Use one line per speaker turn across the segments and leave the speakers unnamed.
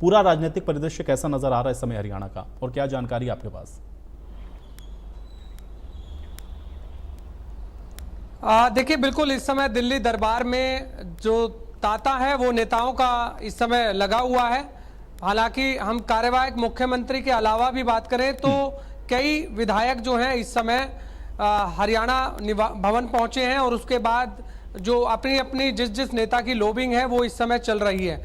पूरा राजनीतिक परिदृश्य कैसा नजर आ रहा है इस समय हरियाणा का, और क्या जानकारी आपके पास?
देखिए, बिल्कुल इस समय दिल्ली दरबार में जो तांता है वो नेताओं का इस समय लगा हुआ है। हालांकि हम कार्यवाहक मुख्यमंत्री के अलावा भी बात करें तो कई विधायक जो हैं इस समय हरियाणा भवन पहुंचे हैं, और उसके बाद जो अपनी अपनी जिस नेता की लॉबिंग है वो इस समय चल रही है।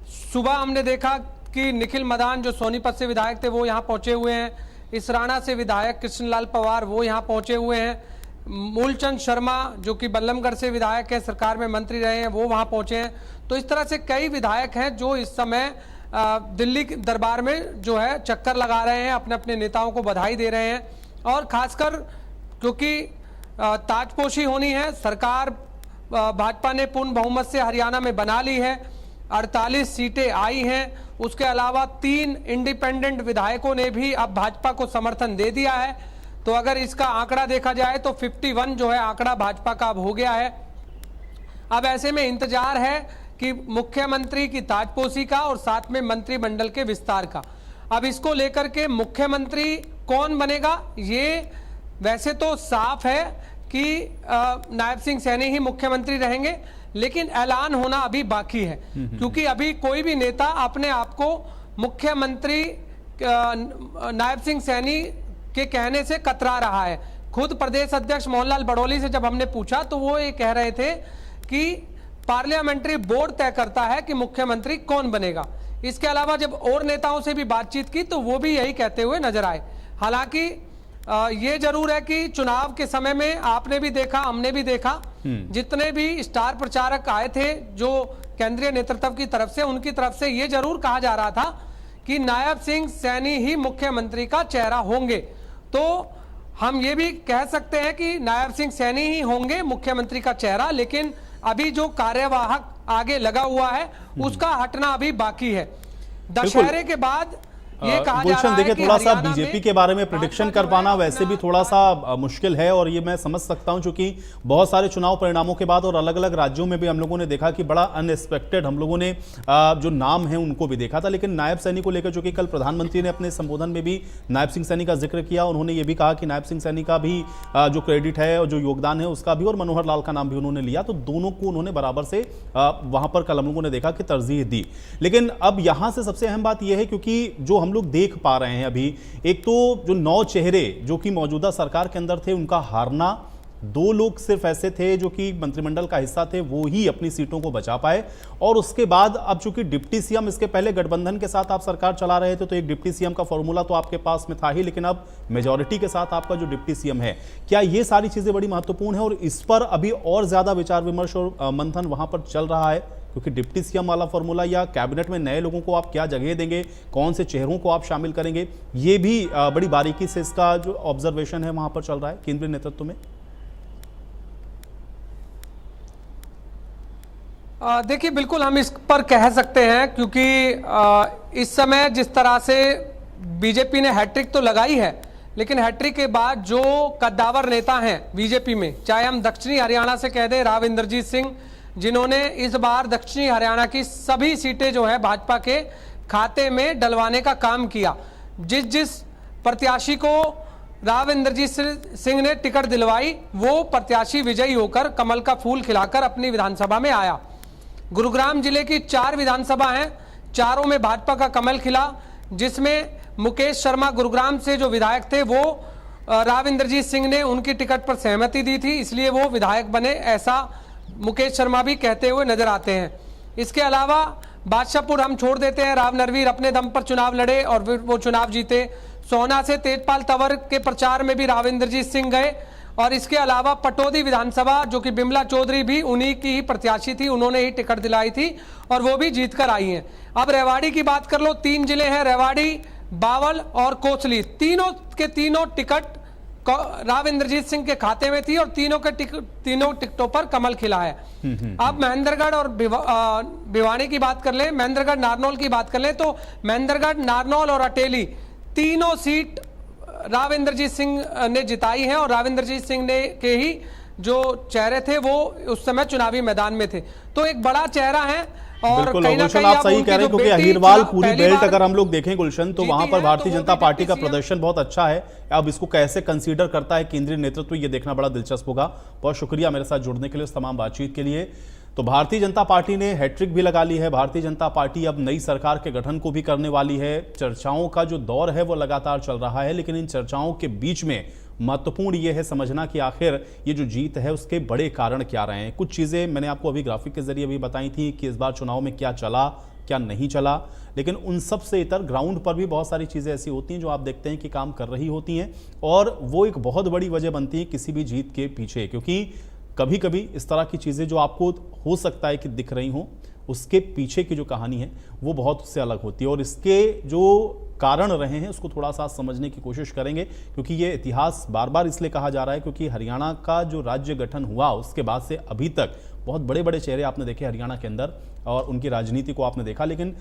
सुबह हमने देखा कि निखिल मदान जो सोनीपत से विधायक थे वो यहाँ पहुंचे हुए हैं। इसराना से विधायक कृष्णलाल पवार वो यहाँ पहुंचे हुए हैं। मूलचंद शर्मा जो कि बल्लमगढ़ से विधायक है, सरकार में मंत्री रहे हैं, वो वहां पहुंचे हैं। तो इस तरह से कई विधायक हैं जो इस समय दिल्ली दरबार में जो है चक्कर लगा रहे हैं, अपने अपने नेताओं को बधाई दे रहे हैं। और खासकर क्योंकि ताजपोशी होनी है, सरकार भाजपा ने पूर्ण बहुमत से हरियाणा में बना ली है, 48 सीटें आई हैं। उसके अलावा 3 इंडिपेंडेंट विधायकों ने भी अब भाजपा को समर्थन दे दिया है। तो अगर इसका आंकड़ा देखा जाए तो 51 जो है आंकड़ा भाजपा का अब हो गया है। अब ऐसे में इंतजार है कि मुख्यमंत्री की ताजपोशी का और साथ में मंत्रिमंडल के विस्तार का। अब इसको लेकर के मुख्यमंत्री कौन बनेगा, ये वैसे तो साफ है कि नायब सिंह सैनी ही मुख्यमंत्री रहेंगे, लेकिन ऐलान होना अभी बाकी है, क्योंकि अभी कोई भी नेता अपने आप को मुख्यमंत्री नायब सिंह सैनी के कहने से कतरा रहा है। खुद प्रदेश अध्यक्ष मोहनलाल बड़ौली से जब हमने पूछा तो वो ये कह रहे थे कि पार्लियामेंट्री बोर्ड तय करता है कि मुख्यमंत्री कौन बनेगा। इसके अलावा जब और नेताओं से भी बातचीत की तो वो भी यही कहते हुए नजर आए। हालांकि ये जरूर है कि चुनाव के समय में आपने भी देखा, हमने भी देखा, जितने भी स्टार प्रचारक आए थे जो केंद्रीय नेतृत्व की तरफ से, उनकी तरफ से ये जरूर कहा जा रहा था कि नायब सिंह सैनी ही मुख्यमंत्री का चेहरा होंगे। तो हम ये भी कह सकते हैं कि नायब सिंह सैनी ही होंगे मुख्यमंत्री का चेहरा, लेकिन अभी जो कार्यवाहक आगे लगा हुआ है उसका हटना अभी बाकी है। दशहरे के बाद ये कहा जा रहा है
देखिए,
कि
थोड़ा सा बीजेपी के बारे में प्रेडिक्शन कर पाना वैसे भी थोड़ा सा मुश्किल है, और ये मैं समझ सकता हूं क्योंकि बहुत सारे चुनाव परिणामों के बाद और अलग अलग राज्यों में भी हम लोगों ने देखा कि बड़ा अनएक्सपेक्टेड हम लोगों ने जो नाम है उनको भी देखा था। लेकिन नायब सैनी को लेकर, जो कि कल प्रधानमंत्री ने अपने संबोधन में भी नायब सिंह सैनी का जिक्र किया, उन्होंने ये भी कहा कि नायब सिंह सैनी का भी जो क्रेडिट है और जो योगदान है उसका भी, और मनोहर लाल का नाम भी उन्होंने लिया। तो दोनों को उन्होंने बराबर से वहां पर कल हम लोगों ने देखा कि तरजीह दी। लेकिन अब यहां से सबसे अहम बात यह है, क्योंकि जो हम लोग देख पा रहे हैं अभी, एक तो जो 9 चेहरे जो कि मौजूदा सरकार के अंदर थे उनका हारना, 2 लोग सिर्फ ऐसे थे जो कि मंत्रिमंडल का हिस्सा थे, वो ही अपनी सीटों को बचा पाए। और उसके बाद अब चूंकि डिप्टी सीएम, इसके पहले गठबंधन के साथ आप सरकार चला रहे थे तो एक डिप्टी सीएम का फॉर्मूला तो आपके पास में था ही, लेकिन अब मेजॉरिटी के साथ आपका जो डिप्टी सीएम है, क्या ये सारी चीजें बड़ी महत्वपूर्ण है और इस पर अभी और ज्यादा विचार विमर्श और मंथन वहां पर चल रहा है? क्योंकि डिप्टी सीएम वाला फॉर्मूला या कैबिनेट में नए लोगों को आप क्या जगह देंगे, कौन से चेहरों को आप शामिल करेंगे, ये भी बड़ी बारीकी से इसका जो ऑब्जर्वेशन है वहां पर चल रहा है केंद्रीय नेतृत्व में।
देखिए, बिल्कुल हम इस पर कह सकते हैं, क्योंकि इस समय जिस तरह से बीजेपी ने हैट्रिक तो लगाई है, लेकिन हैट्रिक के बाद जो कद्दावर नेता हैं बीजेपी में, चाहे हम दक्षिणी हरियाणा से कह दें राव इंद्रजीत सिंह, जिन्होंने इस बार दक्षिणी हरियाणा की सभी सीटें जो है भाजपा के खाते में डलवाने का काम किया। जिस प्रत्याशी को राव इंद्रजीत सिंह ने टिकट दिलवाई, वो प्रत्याशी विजयी होकर कमल का फूल खिलाकर अपनी विधानसभा में आया। गुरुग्राम जिले की 4 विधानसभा हैं, चारों में भाजपा का कमल खिला, जिसमें मुकेश शर्मा गुरुग्राम से जो विधायक थे वो राव इंद्रजीत सिंह ने उनकी टिकट पर सहमति दी थी, इसलिए वो विधायक बने, ऐसा मुकेश शर्मा भी कहते हुए नजर आते हैं। इसके अलावा बादशाहपुर हम छोड़ देते हैं, राव नरवीर अपने दम पर चुनाव लड़े और वो चुनाव जीते। सोहना से तेजपाल तंवर के प्रचार में भी राव इंद्रजीत सिंह गए, और इसके अलावा पटौदी विधानसभा जो कि बिमला चौधरी भी उन्हीं की ही प्रत्याशी थी, उन्होंने ही टिकट दिलाई थी और वो भी जीत कर आई हैं। अब रेवाड़ी की बात कर लो, 3 जिले हैं, रेवाड़ी, बावल और कोसली, तीनों के तीनों टिकट राव इंद्रजीत सिंह के खाते में थी और तीनों टिकटों पर कमल खिला है। अब महेंद्रगढ़ और भिवानी की बात कर लें, महेंद्रगढ़ नारनौल की बात कर लें, तो महेंद्रगढ़, नारनौल और अटेली तीनों सीट राव इंद्रजीत सिंह ने जिताई है, और राव इंद्रजीत सिंह ने के ही जो चेहरे थे वो उस समय चुनावी मैदान में थे। तो एक बड़ा चेहरा है। और
बिल्कुल
कहीं ना
गुलशन,
कहीं
आप
अब
सही
उनकी
कह रहे हैं
जो
क्योंकि
बेटी
अहिरवाल
चुनाव
पूरी
पहली
बेल्ट
बार
अगर हम लोग देखें गुलशन तो
जीती
वहां पर
है,
भारतीय
तो वो
जनता
भी
पार्टी का
डिप्टी सीएम
प्रदर्शन बहुत अच्छा है। अब इसको कैसे कंसीडर करता है केंद्रीय नेतृत्व, ये देखना बड़ा दिलचस्प होगा। बहुत शुक्रिया मेरे साथ जुड़ने के लिए, उस तमाम बातचीत के लिए। तो भारतीय जनता पार्टी ने हैट्रिक भी लगा ली है। भारतीय जनता पार्टी अब नई सरकार के गठन को भी करने वाली है। चर्चाओं का जो दौर है वो लगातार चल रहा है, लेकिन इन चर्चाओं के बीच में महत्वपूर्ण ये है समझना कि आखिर ये जो जीत है उसके बड़े कारण क्या रहे हैं। कुछ चीज़ें मैंने आपको अभी ग्राफिक के जरिए भी बताई थी कि इस बार चुनाव में क्या चला क्या नहीं चला, लेकिन उन सब से इतर ग्राउंड पर भी बहुत सारी चीज़ें ऐसी होती हैं जो आप देखते हैं कि काम कर रही होती हैं, और वो एक बहुत बड़ी वजह बनती है किसी भी जीत के पीछे। क्योंकि कभी कभी इस तरह की चीज़ें जो आपको हो सकता है कि दिख रही हों, उसके पीछे की जो कहानी है वो बहुत उससे अलग होती है, और इसके जो कारण रहे हैं उसको थोड़ा सा समझने की कोशिश करेंगे। क्योंकि ये इतिहास बार बार इसलिए कहा जा रहा है क्योंकि हरियाणा का जो राज्य गठन हुआ उसके बाद से अभी तक बहुत बड़े बड़े चेहरे आपने देखे हरियाणा के अंदर, और उनकी राजनीति को आपने देखा, लेकिन